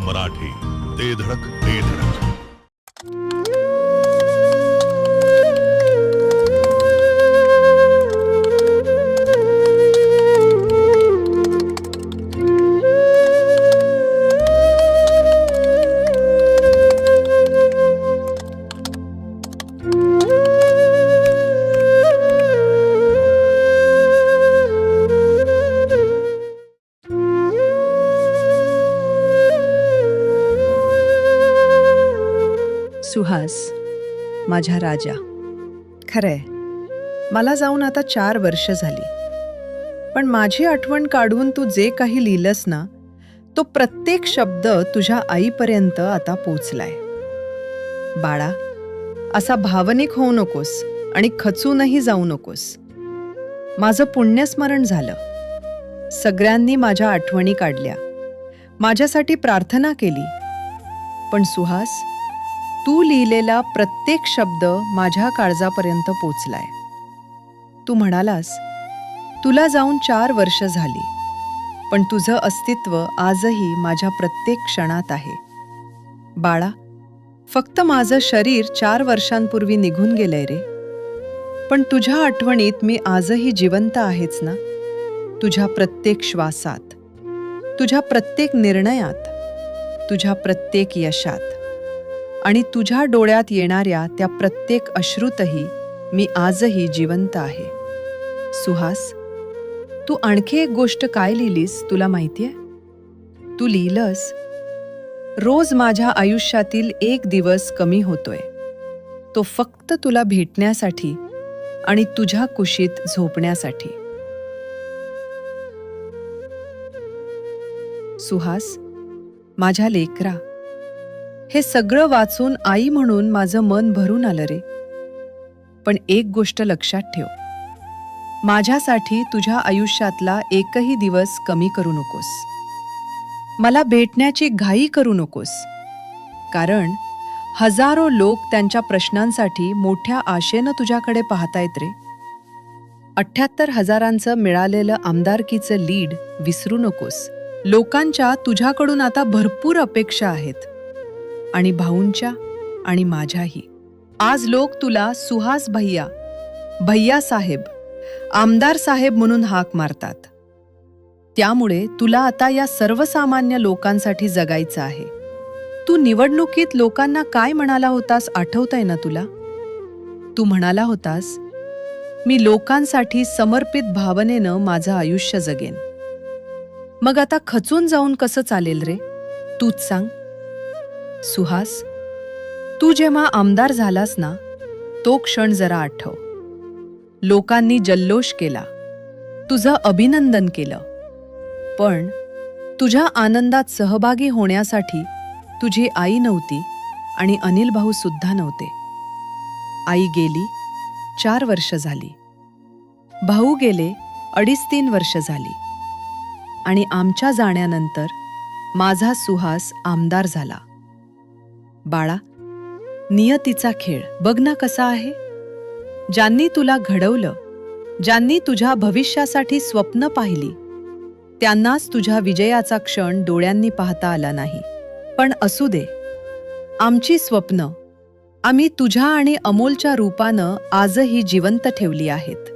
मराठी, ते धडक ते धडक. सुहास, माझा राजा. खरंय, मला जाऊन आता 4 वर्ष झाली. पण माझी आठवण काढून तू जे काही लिहिलंस ना, तो प्रत्येक शब्द तुझ्या आईपर्यंत आता पोचलाय. बाळा, असा भावनिक होऊ नकोस आणि खचूनही जाऊ नकोस. माझं पुण्यस्मरण झालं. सगळ्यांनी माझ्या आठवणी काढल्या, माझ्यासाठी प्रार्थना केली. पण सुहास, तू लिहिलेला प्रत्येक शब्द माझ्या काळजापर्यंत पोचलाय. तू म्हणालास, तुला जाऊन 4 वर्ष झाली, पण तुझं अस्तित्व आजही माझ्या प्रत्येक क्षणात आहे. बाळा, फक्त माझं शरीर 4 वर्षांपूर्वी निघून गेलंय रे, पण तुझ्या आठवणीत मी आजही जिवंत आहेच ना. तुझ्या प्रत्येक श्वासात, तुझ्या प्रत्येक निर्णयात, तुझ्या प्रत्येक यशात आणि तुझ्या डोळ्यात येणाऱ्या त्या प्रत्येक अश्रूतही मी आजही जिवंत आहे. सुहास, तू आणखी एक गोष्ट काय लिहिलीस तुला माहितीये? तू लिहिलंस, रोज माझ्या आयुष्यातील एक दिवस कमी होतोय, तो फक्त तुला भेटण्यासाठी आणि तुझ्या कुशीत झोपण्यासाठी. सुहास, माझ्या लेकरा, हे सगळं वाचून आई म्हणून माझं मन भरून आलं रे. पण एक गोष्ट लक्षात ठेव, माझ्यासाठी तुझ्या आयुष्यातला एकही दिवस कमी करू नकोस. मला भेटण्याची घाई करू नकोस, कारण हजारो लोक त्यांच्या प्रश्नांसाठी मोठ्या आशेनं तुझ्याकडे पाहतायत रे. 78,000 मिळालेलं आमदारकीचं लीड विसरू नकोस. लोकांच्या तुझ्याकडून आता भरपूर अपेक्षा आहेत, आणि भाऊंच्या आणि माझ्याही. आज लोक तुला सुहास भैया, भैया साहेब, आमदार साहेब म्हणून हाक मारतात. त्यामुळे तुला आता या सर्वसामान्य लोकांसाठी जगायचं आहे. तू निवडणुकीत लोकांना काय म्हणाला होतास आठवतंय ना तुला? तू म्हणाला होतास, मी लोकांसाठी समर्पित भावनेनं माझं आयुष्य जगेन. मग आता खचून जाऊन कसं चालेल रे? तूच सांग. सुहास, तू जेव्हा आमदार झालास ना, तो क्षण जरा आठव. लोकांनी जल्लोष केला, तुझं अभिनंदन केलं, पण तुझ्या आनंदात सहभागी होण्यासाठी तुझी आई नव्हती आणि अनिल भाऊ सुद्धा नव्हते. आई गेली, 4 वर्ष झाली. भाऊ गेले, 2.5-3 वर्ष झाली. आणि आमच्या जाण्यानंतर माझा सुहास आमदार झाला. बाळा, नियतीचा खेळ बघ ना कसा आहे. ज्यांनी तुला घडवलं, ज्यांनी तुझ्या भविष्यासाठी स्वप्न पाहिली, त्यांनाच तुझ्या विजयाचा क्षण डोळ्यांनी पाहता आला नाही. पण असू दे, आमची स्वप्न आम्ही तुझ्या आणि अमोलच्या रूपानं आजही जिवंत ठेवली आहेत.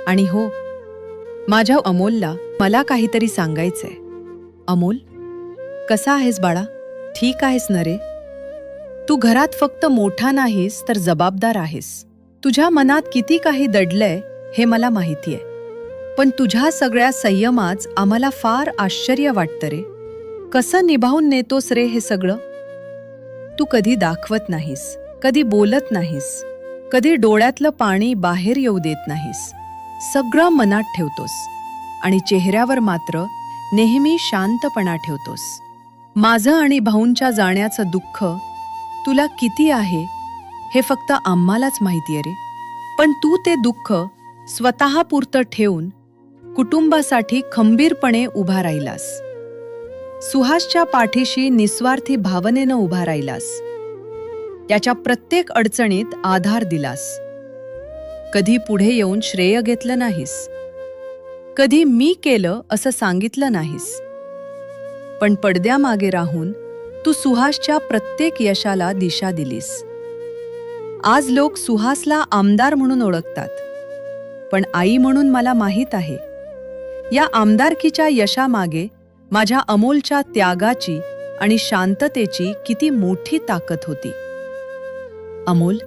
आणि हो, माझ्या अमोलला मला काहीतरी सांगायचंय. अमोल, कसा आहेस बाळा? ठीक आहेस ना रे? तू घरात फक्त मोठा नाहीस तर जबाबदार आहेस. तुझ्या मनात किती काही दडलंय हे मला माहितीये, पण तुझ्या सगळ्या संयमाच आम्हाला फार आश्चर्य वाटतं रे. कसं निभावून नेतोस रे हे सगळं? तू कधी दाखवत नाहीस, कधी बोलत नाहीस, कधी डोळ्यातलं पाणी बाहेर येऊ देत नाहीस. सगळं मनात ठेवतोस आणि चेहऱ्यावर मात्र नेहमी शांतपणा ठेवतोस. माझं आणि भाऊंच्या जाण्याचं दुःख तुला किती आहे हे फक्त आम्हालाच माहितीये रे. पण तू ते दुःख स्वतःपुरतं ठेवून कुटुंबासाठी खंबीरपणे उभा राहिलास. सुहासच्या पाठीशी निस्वार्थी भावनेनं उभा राहिलास. त्याच्या प्रत्येक अडचणीत आधार दिलास. कधी पुढे येऊन श्रेय घेतलं नाहीस, कधी मी केलं असं सांगितलं नाहीस. पण पडद्यामागे राहून तू सुहासच्या प्रत्येक यशाला दिशा दिलीस. आज लोक सुहासला आमदार म्हणून ओळखतात, पण आई म्हणून मला माहीत आहे या आमदारकीच्या यशामागे माझ्या अमोलच्या त्यागाची आणि शांततेची किती मोठी ताकद होती. अमोल,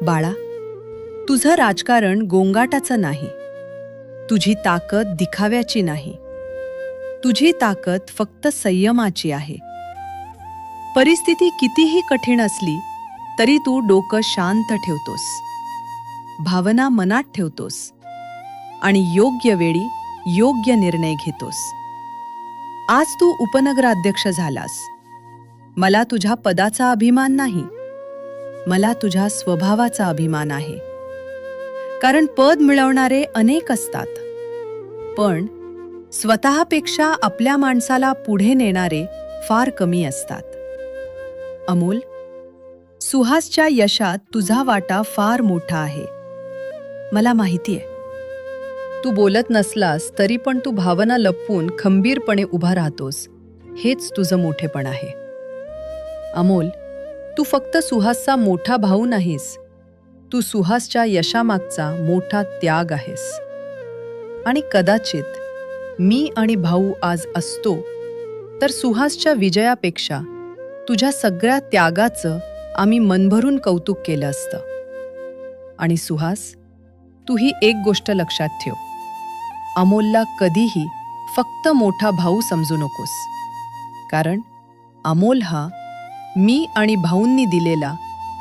बाळा, तुझं राजकारण गोंगाटाचं नाही. तुझी ताकद दिखाव्याची नाही. तुझी ताकद फक्त संयमाची आहे. परिस्थिती कितीही कठीण असली तरी तू डोकं शांत ठेवतोस, भावना मनात ठेवतोस आणि योग्य वेळी योग्य निर्णय घेतोस. आज तू उपनगराध्यक्ष झालास. मला तुझ्या पदाचा अभिमान नाही, मला तुझ्या स्वभावाचा अभिमान आहे. कारण पद मिळवणारे अनेक असतात, पण स्वतःपेक्षा आपल्या माणसाला पुढे नेणारे फार कमी असतात. अमोल, सुहासच्या यशात तुझा वाटा फार मोठा आहे. मला माहितीये. तू बोलत नसलास तरी पण तू भावना लपवून खंबीरपणे उभा राहतोस. हेच तुझं मोठेपण आहे. अमोल, तू फक्त सुहासचा मोठा भाऊ नाहीस, तू सुहासच्या यशामागचा मोठा त्याग आहेस. आणि कदाचित मी आणि भाऊ आज असतो तर सुहासच्या विजयापेक्षा तुझ्या सगळ्या त्यागाचं आम्ही मनभरून कौतुक केलं असतं. आणि सुहास, तू ही एक गोष्ट लक्षात ठेव. अमोलला कधीही फक्त मोठा भाऊ समजू नकोस. कारण अमोल हा मी आणि भाऊंनी दिलेला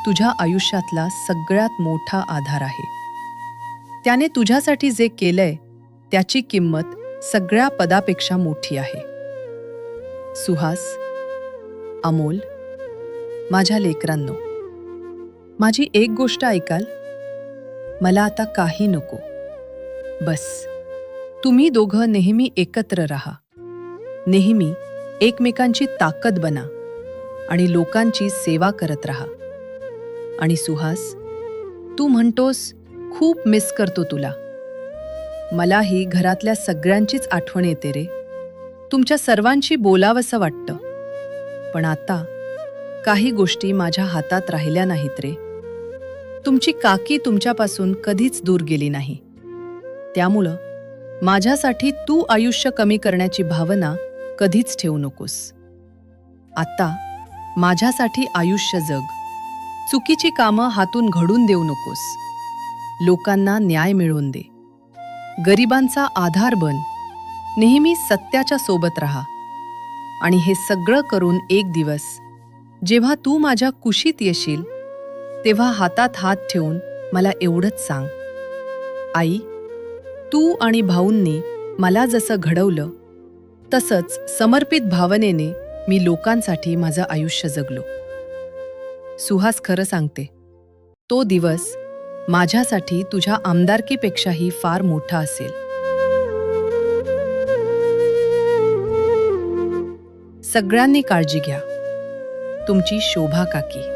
तुझ्या आयुष्यातला सगळ्यात मोठा आधार आहे. त्याने तुझ्यासाठी जे केलंय त्याची किंमत सगळ्या पदापेक्षा मोठी आहे. सुहास, अमोल, माझ्या लेकरांनो, माझी एक गोष्ट ऐकाल? मला आता काही नको. बस तुम्ही दोघं नेहमी एकत्र राहा. नेहमी एकमेकांची ताकद बना आणि लोकांची सेवा करत राहा. आणि सुहास, तू म्हणतोस खूप मिस करतो तुला. मलाही घरातल्या सगळ्यांचीच आठवण येते रे. तुमच्या सर्वांशी बोलावंसं वाटतं. पण आता काही गोष्टी माझ्या हातात राहिल्या नाहीत रे. तुमची काकी तुमच्यापासून कधीच दूर गेली नाही. त्यामुळं माझ्यासाठी तू आयुष्य कमी करण्याची भावना कधीच ठेवू नकोस. आता माझ्यासाठी आयुष्य जग. चुकीची कामं हातून घडून देऊ नकोस. लोकांना न्याय मिळवून दे. गरिबांचा आधार बन. नेहमी सत्याच्या सोबत राहा. आणि हे सगळं करून एक दिवस जेव्हा तू माझ्या कुशीत येशील तेव्हा हातात हात ठेवून मला एवढंच सांग, आई, तू आणि भाऊंनी मला जसं घडवलं तसंच समर्पित भावनेने मी लोकांसाठी माझं आयुष्य जगलो. सुहास, खरं सांगते, तो दिवस माझ्यासाठी तुझ्या आमदारकीपेक्षाही फार मोठा असेल. सगळ्यांनी काळजी घ्या. तुमची शोभा काकी.